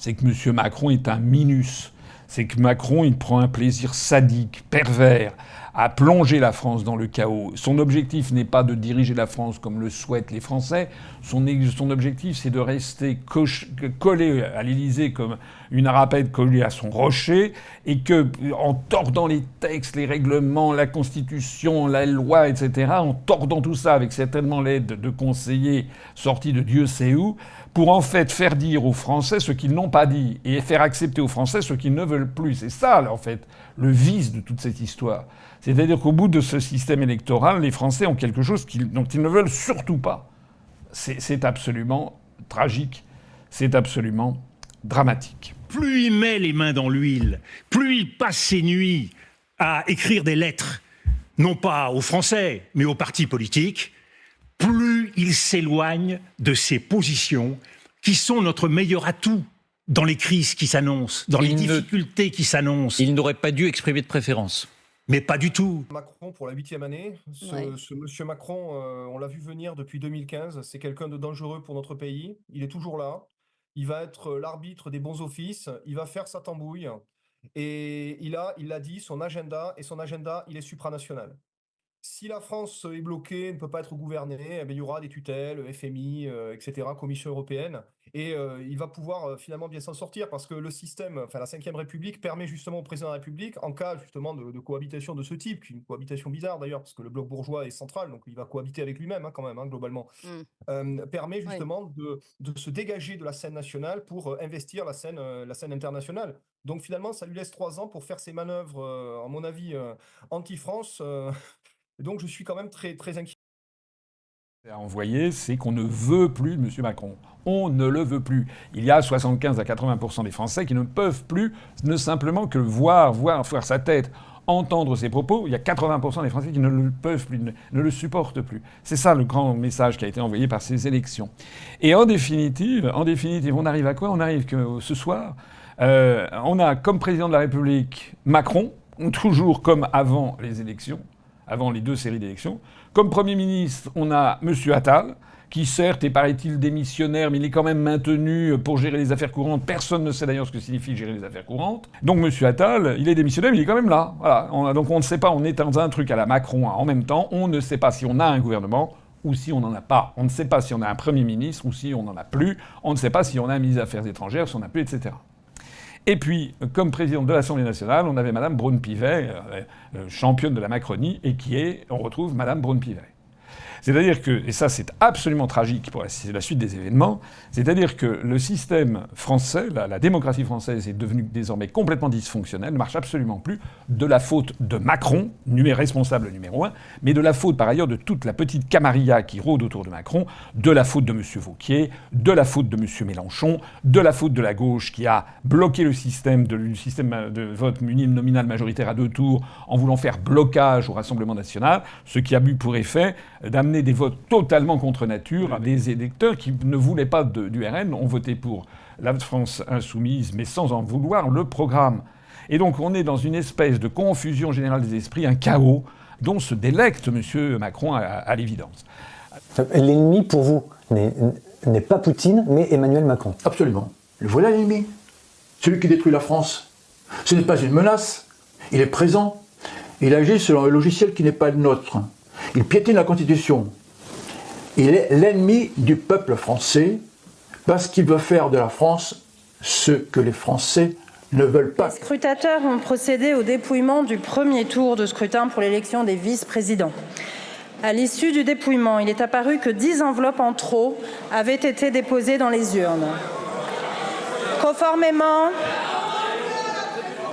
c'est que M. Macron est un minus. C'est que Macron, il prend un plaisir sadique, pervers, à plonger la France dans le chaos. Son objectif n'est pas de diriger la France comme le souhaitent les Français. Son objectif, c'est de rester collé à l'Élysée comme une arapède collée à son rocher, et que, en tordant les textes, les règlements, la Constitution, la loi, etc., en tordant tout ça avec certainement l'aide de conseillers sortis de Dieu sait où, pour en fait faire dire aux Français ce qu'ils n'ont pas dit et faire accepter aux Français ce qu'ils ne veulent plus. C'est ça, en fait, le vice de toute cette histoire. C'est-à-dire qu'au bout de ce système électoral, les Français ont quelque chose dont ils ne veulent surtout pas. C'est absolument tragique, c'est absolument dramatique. Plus il met les mains dans l'huile, plus il passe ses nuits à écrire des lettres, non pas aux Français, mais aux partis politiques, plus il s'éloigne de ses positions qui sont notre meilleur atout dans les crises qui s'annoncent, dans les difficultés qui s'annoncent. Il n'aurait pas dû exprimer de préférence. Mais pas du tout. Macron pour la 8e année. Ce monsieur Macron, on l'a vu venir depuis 2015. C'est quelqu'un de dangereux pour notre pays. Il est toujours là. Il va être l'arbitre des bons offices. Il va faire sa tambouille. Et il l'a dit, son agenda, il est supranational. Si la France est bloquée, ne peut pas être gouvernée, eh bien, il y aura des tutelles, FMI, etc., Commission européenne, et il va pouvoir finalement bien s'en sortir, parce que le système, enfin la Ve République, permet justement au président de la République, en cas justement de cohabitation de ce type, une cohabitation bizarre d'ailleurs, parce que le bloc bourgeois est central, donc il va cohabiter avec lui-même quand même, globalement, permet justement de se dégager de la scène nationale pour investir la scène internationale. Donc finalement, ça lui laisse 3 ans pour faire ses manœuvres, à mon avis, anti-France. Donc je suis quand même très, très inquiet. À envoyer, c'est qu'on ne veut plus de M. Macron. On ne le veut plus. Il y a 75 à 80% des Français qui ne peuvent plus ne simplement que voir sa tête, entendre ses propos. Il y a 80% des Français qui ne le peuvent plus, ne le supportent plus. C'est ça le grand message qui a été envoyé par ces élections. Et en définitive, on arrive à quoi? On arrive que ce soir, on a comme président de la République Macron, toujours comme avant les élections, avant les 2 séries d'élections. Comme Premier ministre, on a M. Attal, qui certes est, paraît-il, démissionnaire, mais il est quand même maintenu pour gérer les affaires courantes. Personne ne sait d'ailleurs ce que signifie gérer les affaires courantes. Donc M. Attal, il est démissionnaire, mais il est quand même là. Voilà. Donc on ne sait pas, on est dans un truc à la Macron en même temps. On ne sait pas si on a un gouvernement ou si on n'en a pas. On ne sait pas si on a un Premier ministre ou si on n'en a plus. On ne sait pas si on a un ministre des Affaires étrangères, si on n'a plus, etc. Et puis, comme présidente de l'Assemblée nationale, on avait Mme Braun-Pivet, championne de la Macronie, et on retrouve Mme Braun-Pivet. C'est-à-dire que, et ça c'est absolument tragique pour la suite des événements, c'est-à-dire que le système français, la démocratie française est devenue désormais complètement dysfonctionnelle, ne marche absolument plus, de la faute de Macron, responsable numéro 1, mais de la faute par ailleurs de toute la petite camarilla qui rôde autour de Macron, de la faute de M. Wauquiez, de la faute de M. Mélenchon, de la faute de la gauche qui a bloqué le système de vote nominal majoritaire à 2 tours en voulant faire blocage au Rassemblement national, ce qui a eu pour effet d'amener des votes totalement contre nature. Des électeurs qui ne voulaient pas du RN ont voté pour la France insoumise, mais sans en vouloir le programme. Et donc on est dans une espèce de confusion générale des esprits, un chaos dont se délecte M. Macron à l'évidence. L'ennemi pour vous n'est pas Poutine, mais Emmanuel Macron. Absolument. Voilà l'ennemi. Celui qui détruit la France. Ce n'est pas une menace. Il est présent. Il agit selon un logiciel qui n'est pas le nôtre. Il piétine la Constitution. Il est l'ennemi du peuple français parce qu'il veut faire de la France ce que les Français ne veulent pas. Les scrutateurs ont procédé au dépouillement du premier tour de scrutin pour l'élection des vice-présidents. À l'issue du dépouillement, il est apparu que 10 enveloppes en trop avaient été déposées dans les urnes.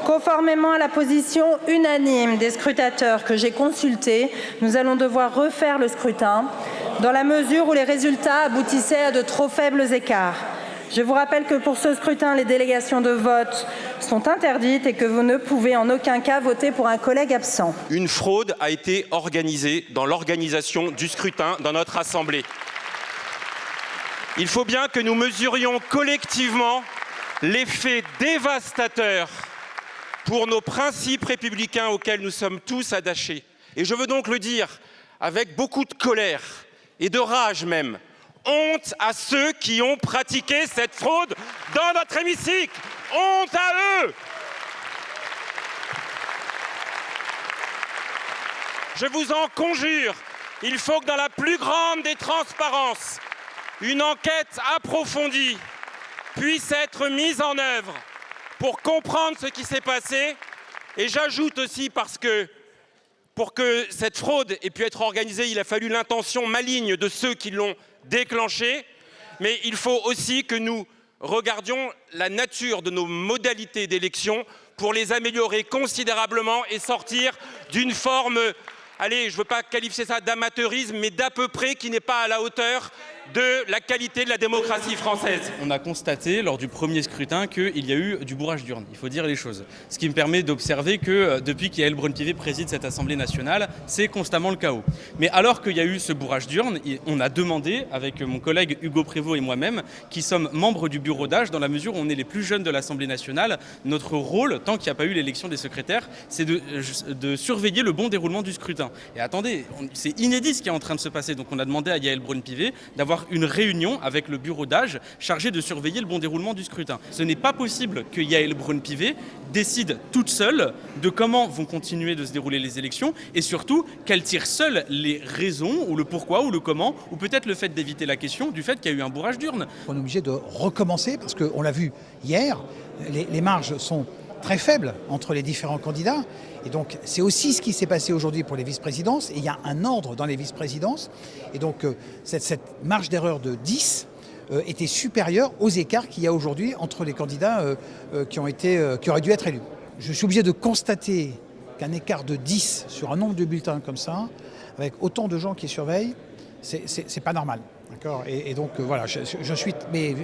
Conformément à la position unanime des scrutateurs que j'ai consultés, nous allons devoir refaire le scrutin dans la mesure où les résultats aboutissaient à de trop faibles écarts. Je vous rappelle que pour ce scrutin, les délégations de vote sont interdites et que vous ne pouvez en aucun cas voter pour un collègue absent. Une fraude a été organisée dans l'organisation du scrutin dans notre Assemblée. Il faut bien que nous mesurions collectivement l'effet dévastateur pour nos principes républicains auxquels nous sommes tous attachés. Et je veux donc le dire avec beaucoup de colère et de rage même, Honte à ceux qui ont pratiqué cette fraude dans notre hémicycle. Honte à eux. Je vous en conjure, il faut que dans la plus grande des transparences, une enquête approfondie puisse être mise en œuvre pour comprendre ce qui s'est passé. Et j'ajoute aussi parce que pour que cette fraude ait pu être organisée, il a fallu l'intention maligne de ceux qui l'ont déclenchée. Mais il faut aussi que nous regardions la nature de nos modalités d'élection pour les améliorer considérablement et sortir d'une forme, allez, je ne veux pas qualifier ça d'amateurisme, mais d'à peu près qui n'est pas à la hauteur de la qualité de la démocratie française. On a constaté lors du premier scrutin qu'il y a eu du bourrage d'urne, il faut dire les choses. Ce qui me permet d'observer que depuis qu'Yaël Braun-Pivet préside cette Assemblée nationale, c'est constamment le chaos. Mais alors qu'il y a eu ce bourrage d'urne, on a demandé, avec mon collègue Hugo Prévost et moi-même, qui sommes membres du bureau d'âge, dans la mesure où on est les plus jeunes de l'Assemblée nationale, notre rôle, tant qu'il n'y a pas eu l'élection des secrétaires, c'est de surveiller le bon déroulement du scrutin. Et attendez, c'est inédit ce qui est en train de se passer. Donc on a demandé à Yaël Braun-Pivet d'avoir une réunion avec le bureau d'âge chargé de surveiller le bon déroulement du scrutin. Ce n'est pas possible que Yaël Braun-Pivet décide toute seule de comment vont continuer de se dérouler les élections et surtout qu'elle tire seule les raisons ou le pourquoi ou le comment ou peut-être le fait d'éviter la question du fait qu'il y a eu un bourrage d'urne. On est obligé de recommencer parce qu'on l'a vu hier, les marges sont très faibles entre les différents candidats. Et donc, c'est aussi ce qui s'est passé aujourd'hui pour les vice-présidences. Et il y a un ordre dans les vice-présidences. Et donc, cette marge d'erreur de 10 était supérieure aux écarts qu'il y a aujourd'hui entre les candidats qui auraient dû être élus. Je suis obligé de constater qu'un écart de 10 sur un nombre de bulletins comme ça, avec autant de gens qui surveillent, c'est pas normal. Et donc voilà, je suis, mais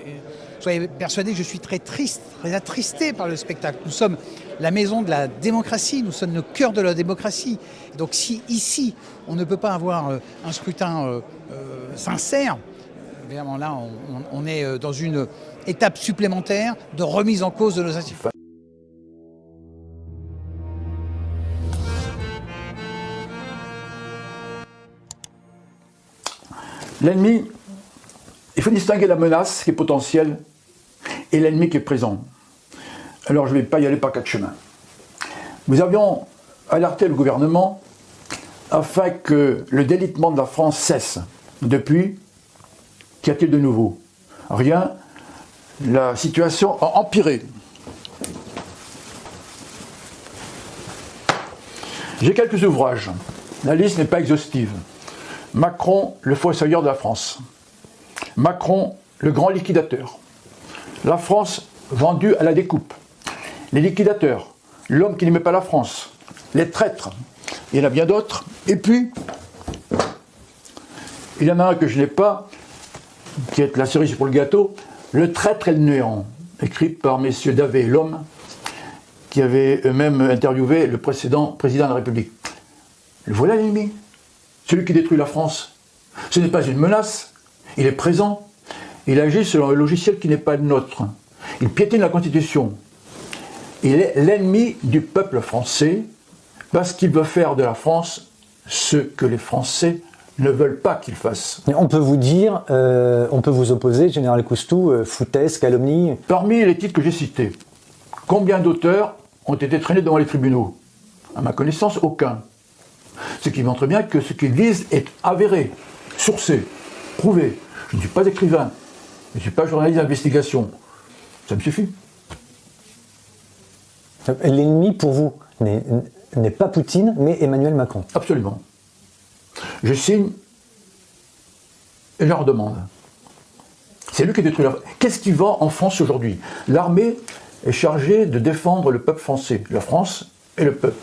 soyez persuadés que je suis très triste, très attristé par le spectacle. Nous sommes la maison de la démocratie, nous sommes le cœur de la démocratie. Donc si ici on ne peut pas avoir un scrutin sincère, évidemment là on est dans une étape supplémentaire de remise en cause de nos institutions. L'ennemi, il faut distinguer la menace qui est potentielle et l'ennemi qui est présent. Alors je ne vais pas y aller par quatre chemins. Nous avions alerté le gouvernement afin que le délitement de la France cesse. Depuis, qu'y a-t-il de nouveau? Rien. La situation a empiré. J'ai quelques ouvrages. La liste n'est pas exhaustive. Macron, le fossoyeur de la France. Macron, le grand liquidateur. La France vendue à la découpe. Les liquidateurs, l'homme qui n'aimait pas la France. Les traîtres, il y en a bien d'autres. Et puis, il y en a un que je n'ai pas, qui est la cerise pour le gâteau, Le traître et le néant, écrit par messieurs Davé et Lhomme, qui avaient eux-mêmes interviewé le précédent président de la République. Voilà l'ennemi. Celui qui détruit la France, ce n'est pas une menace, il est présent, il agit selon un logiciel qui n'est pas le nôtre, il piétine la Constitution, il est l'ennemi du peuple français parce qu'il veut faire de la France ce que les Français ne veulent pas qu'il fasse. On peut vous dire, on peut vous opposer, Général Coustou, foutaise, calomnie. Parmi les titres que j'ai cités, combien d'auteurs ont été traînés devant les tribunaux? À ma connaissance, aucun. Ce qui montre bien que ce qu'ils disent est avéré, sourcé, prouvé. Je ne suis pas écrivain, je ne suis pas journaliste d'investigation. Ça me suffit. L'ennemi pour vous n'est pas Poutine, mais Emmanuel Macron. Absolument. Je signe et je leur demande. C'est lui qui détruit la France. Qu'est-ce qui va en France aujourd'hui? L'armée est chargée de défendre le peuple français, la France et le peuple.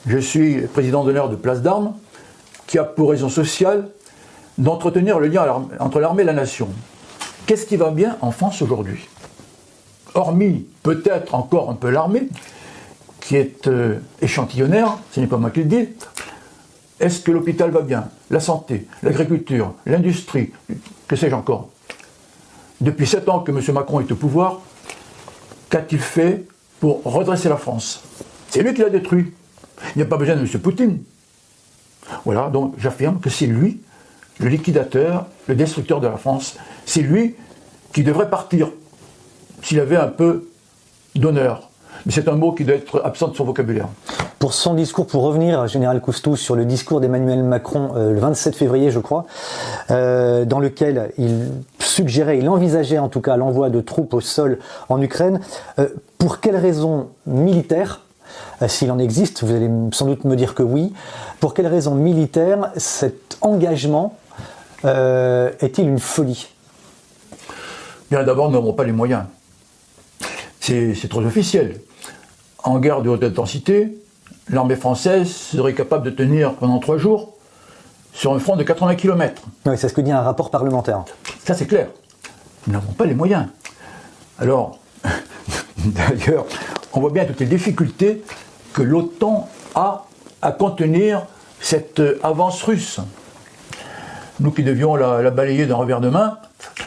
Je suis président d'honneur de Place d'Armes, qui a pour raison sociale d'entretenir le lien entre l'armée et la nation. Qu'est-ce qui va bien en France aujourd'hui? Hormis peut-être encore un peu l'armée, qui est échantillonnaire, ce n'est pas moi qui le dis, est-ce que l'hôpital va bien? La santé, l'agriculture, l'industrie, que sais-je encore? Depuis 7 ans que M. Macron est au pouvoir, qu'a-t-il fait pour redresser la France? C'est lui qui l'a détruit. Il n'y a pas besoin de M. Poutine. Voilà, donc j'affirme que c'est lui le liquidateur, le destructeur de la France. C'est lui qui devrait partir s'il avait un peu d'honneur. Mais c'est un mot qui doit être absent de son vocabulaire. Pour son discours, pour revenir, Général Coustou, sur le discours d'Emmanuel Macron le 27 février, je crois, dans lequel il suggérait, il envisageait en tout cas l'envoi de troupes au sol en Ukraine, pour quelles raisons militaires, s'il en existe, vous allez sans doute me dire que oui, pour quelles raisons militaires cet engagement est-il une folie? Bien, d'abord, nous n'avons pas les moyens. C'est trop officiel. En guerre de haute intensité, l'armée française serait capable de tenir pendant 3 jours sur un front de 80 km. Oui, c'est ce que dit un rapport parlementaire. Ça, c'est clair. Nous n'avons pas les moyens. Alors, d'ailleurs, on voit bien toutes les difficultés que l'OTAN a à contenir cette avance russe. Nous qui devions la balayer d'un revers de main,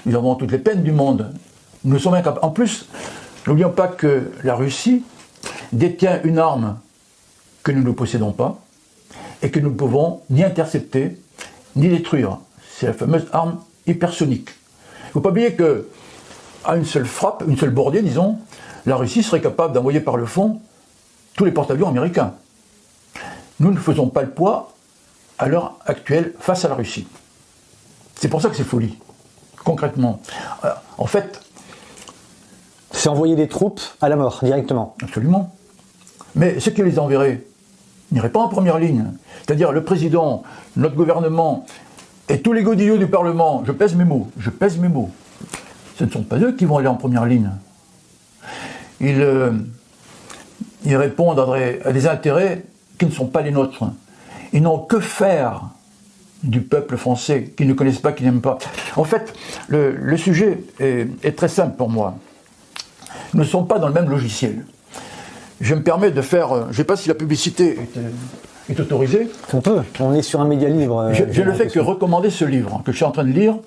nous avons toutes les peines du monde. Nous sommes incapables. En plus, n'oublions pas que la Russie détient une arme que nous ne possédons pas et que nous ne pouvons ni intercepter ni détruire. C'est la fameuse arme hypersonique. Il ne faut pas oublier qu'à une seule frappe, une seule bordée, disons, la Russie serait capable d'envoyer par le fond tous les porte-avions américains. Nous ne faisons pas le poids à l'heure actuelle face à la Russie. C'est pour ça que c'est folie, concrètement. En fait, c'est envoyer des troupes à la mort, directement. Absolument. Mais ceux qui les enverraient n'iraient pas en première ligne. C'est-à-dire le président, notre gouvernement et tous les godillots du Parlement, je pèse mes mots, ce ne sont pas eux qui vont aller en première ligne. Ils répondent à des intérêts qui ne sont pas les nôtres. Ils n'ont que faire du peuple français, qu'ils ne connaissent pas, qu'ils n'aiment pas. En fait, le sujet est très simple pour moi. Nous ne sommes pas dans le même logiciel. Je me permets de faire... je ne sais pas si la publicité est autorisée. On peut, on est sur un média libre. Je ne fais que recommander ce livre que je suis en train de lire,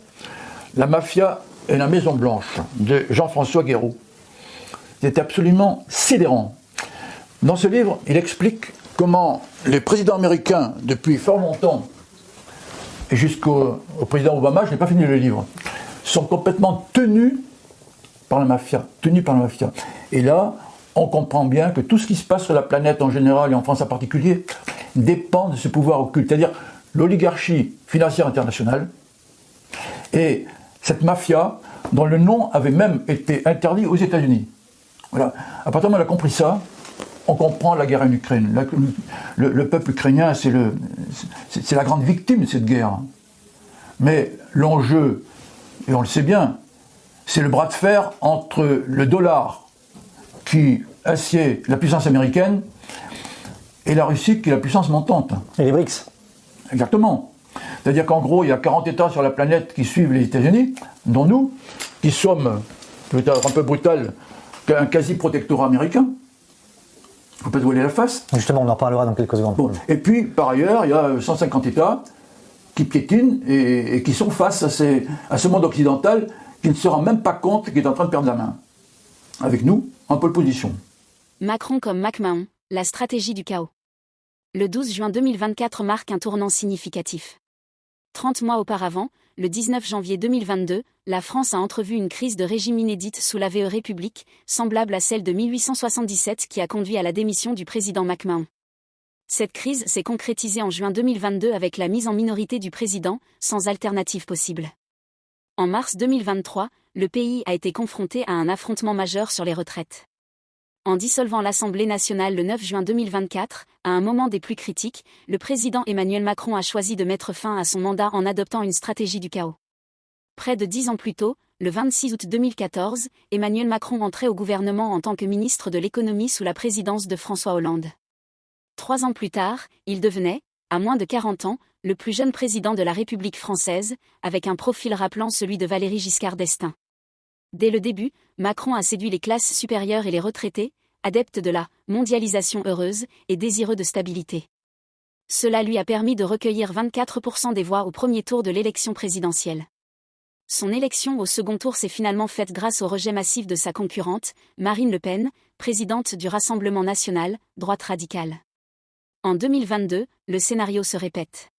La mafia et la Maison Blanche, de Jean-François Guéroult. C'est absolument sidérant. Dans ce livre, il explique comment les présidents américains, depuis fort longtemps, et jusqu'au président Obama, je n'ai pas fini le livre, sont complètement tenus par la mafia. Et là, on comprend bien que tout ce qui se passe sur la planète en général et en France en particulier dépend de ce pouvoir occulte, c'est-à-dire l'oligarchie financière internationale et cette mafia dont le nom avait même été interdit aux États-Unis. Voilà. À partir du moment où on a compris ça, on comprend la guerre en Ukraine. Le peuple ukrainien, c'est la grande victime de cette guerre. Mais l'enjeu, et on le sait bien, c'est le bras de fer entre le dollar qui assied la puissance américaine et la Russie qui est la puissance montante. Et les BRICS. Exactement. C'est-à-dire qu'en gros, il y a 40 États sur la planète qui suivent les États-Unis, dont nous, qui sommes, peut-être un peu brutal, un quasi-protectorat américain. Il ne faut pas se voiler la face. Justement, on en reparlera dans quelques secondes. Bon. Et puis, par ailleurs, il y a 150 États qui piétinent et qui sont face à ce monde occidental qui ne se rend même pas compte qu'il est en train de perdre la main. Avec nous, en pole position. Macron comme MacMahon, la stratégie du chaos. Le 12 juin 2024 marque un tournant significatif. 30 mois auparavant, le 19 janvier 2022, la France a entrevu une crise de régime inédite sous la VE République, semblable à celle de 1877 qui a conduit à la démission du président MacMahon. Cette crise s'est concrétisée en juin 2022 avec la mise en minorité du président, sans alternative possible. En mars 2023, le pays a été confronté à un affrontement majeur sur les retraites. En dissolvant l'Assemblée nationale le 9 juin 2024, à un moment des plus critiques, le président Emmanuel Macron a choisi de mettre fin à son mandat en adoptant une stratégie du chaos. Près de 10 ans plus tôt, le 26 août 2014, Emmanuel Macron entrait au gouvernement en tant que ministre de l'économie sous la présidence de François Hollande. 3 ans plus tard, il devenait, à moins de 40 ans, le plus jeune président de la République française, avec un profil rappelant celui de Valéry Giscard d'Estaing. Dès le début, Macron a séduit les classes supérieures et les retraités, adeptes de la mondialisation heureuse et désireux de stabilité. Cela lui a permis de recueillir 24% des voix au premier tour de l'élection présidentielle. Son élection au second tour s'est finalement faite grâce au rejet massif de sa concurrente, Marine Le Pen, présidente du Rassemblement national, droite radicale. En 2022, le scénario se répète.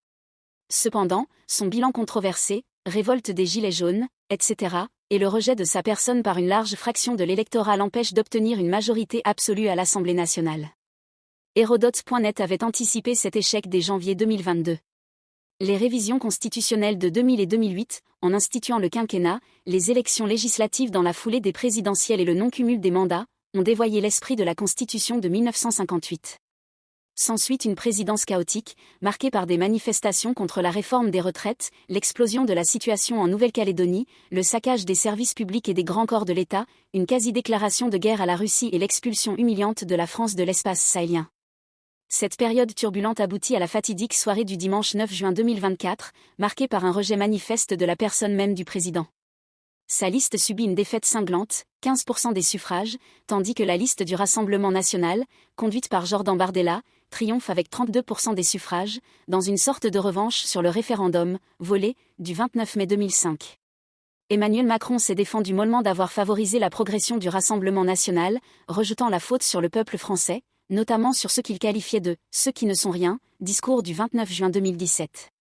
Cependant, son bilan controversé, révolte des Gilets jaunes, etc., et le rejet de sa personne par une large fraction de l'électorat l'empêche d'obtenir une majorité absolue à l'Assemblée nationale. Hérodote.net avait anticipé cet échec dès janvier 2022. Les révisions constitutionnelles de 2000 et 2008, en instituant le quinquennat, les élections législatives dans la foulée des présidentielles et le non-cumul des mandats, ont dévoyé l'esprit de la Constitution de 1958. S'ensuit une présidence chaotique, marquée par des manifestations contre la réforme des retraites, l'explosion de la situation en Nouvelle-Calédonie, le saccage des services publics et des grands corps de l'État, une quasi-déclaration de guerre à la Russie et l'expulsion humiliante de la France de l'espace sahélien. Cette période turbulente aboutit à la fatidique soirée du dimanche 9 juin 2024, marquée par un rejet manifeste de la personne même du président. Sa liste subit une défaite cinglante, 15% des suffrages, tandis que la liste du Rassemblement national, conduite par Jordan Bardella, triomphe avec 32% des suffrages, dans une sorte de revanche sur le référendum, volé, du 29 mai 2005. Emmanuel Macron s'est défendu mollement d'avoir favorisé la progression du Rassemblement national, rejetant la faute sur le peuple français, notamment sur ce qu'il qualifiait de « ceux qui ne sont rien », discours du 29 juin 2017.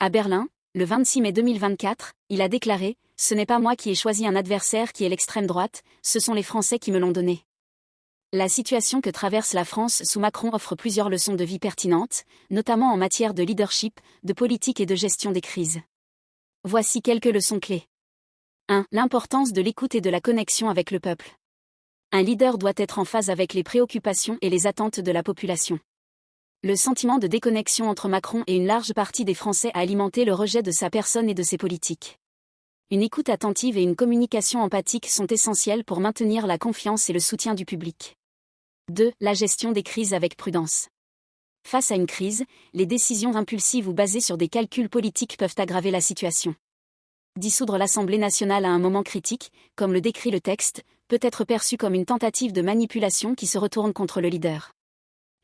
À Berlin, le 26 mai 2024, il a déclaré « Ce n'est pas moi qui ai choisi un adversaire qui est l'extrême droite, ce sont les Français qui me l'ont donné ». La situation que traverse la France sous Macron offre plusieurs leçons de vie pertinentes, notamment en matière de leadership, de politique et de gestion des crises. Voici quelques leçons clés. 1. L'importance de l'écoute et de la connexion avec le peuple. Un leader doit être en phase avec les préoccupations et les attentes de la population. Le sentiment de déconnexion entre Macron et une large partie des Français a alimenté le rejet de sa personne et de ses politiques. Une écoute attentive et une communication empathique sont essentielles pour maintenir la confiance et le soutien du public. 2. La gestion des crises avec prudence. Face à une crise, les décisions impulsives ou basées sur des calculs politiques peuvent aggraver la situation. Dissoudre l'Assemblée nationale à un moment critique, comme le décrit le texte, peut être perçu comme une tentative de manipulation qui se retourne contre le leader.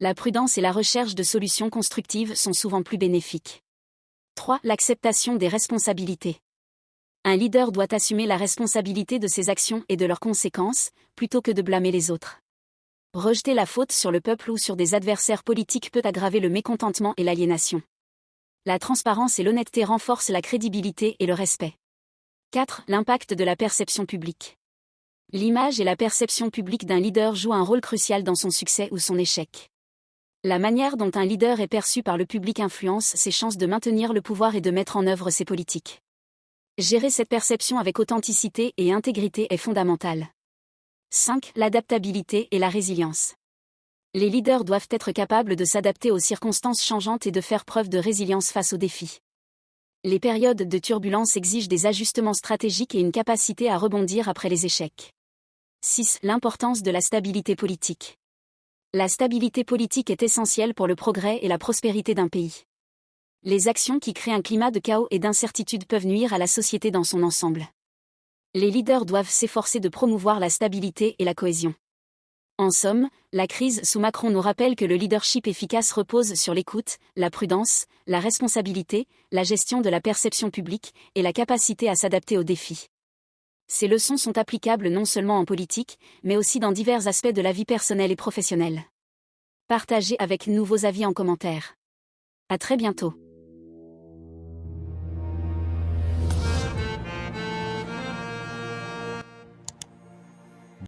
La prudence et la recherche de solutions constructives sont souvent plus bénéfiques. 3. L'acceptation des responsabilités. Un leader doit assumer la responsabilité de ses actions et de leurs conséquences, plutôt que de blâmer les autres. Rejeter la faute sur le peuple ou sur des adversaires politiques peut aggraver le mécontentement et l'aliénation. La transparence et l'honnêteté renforcent la crédibilité et le respect. 4. L'impact de la perception publique. L'image et la perception publique d'un leader jouent un rôle crucial dans son succès ou son échec. La manière dont un leader est perçu par le public influence ses chances de maintenir le pouvoir et de mettre en œuvre ses politiques. Gérer cette perception avec authenticité et intégrité est fondamental. 5. L'adaptabilité et la résilience. Les leaders doivent être capables de s'adapter aux circonstances changeantes et de faire preuve de résilience face aux défis. Les périodes de turbulence exigent des ajustements stratégiques et une capacité à rebondir après les échecs. 6. L'importance de la stabilité politique. La stabilité politique est essentielle pour le progrès et la prospérité d'un pays. Les actions qui créent un climat de chaos et d'incertitude peuvent nuire à la société dans son ensemble. Les leaders doivent s'efforcer de promouvoir la stabilité et la cohésion. En somme, la crise sous Macron nous rappelle que le leadership efficace repose sur l'écoute, la prudence, la responsabilité, la gestion de la perception publique et la capacité à s'adapter aux défis. Ces leçons sont applicables non seulement en politique, mais aussi dans divers aspects de la vie personnelle et professionnelle. Partagez avec nous vos avis en commentaire. À très bientôt.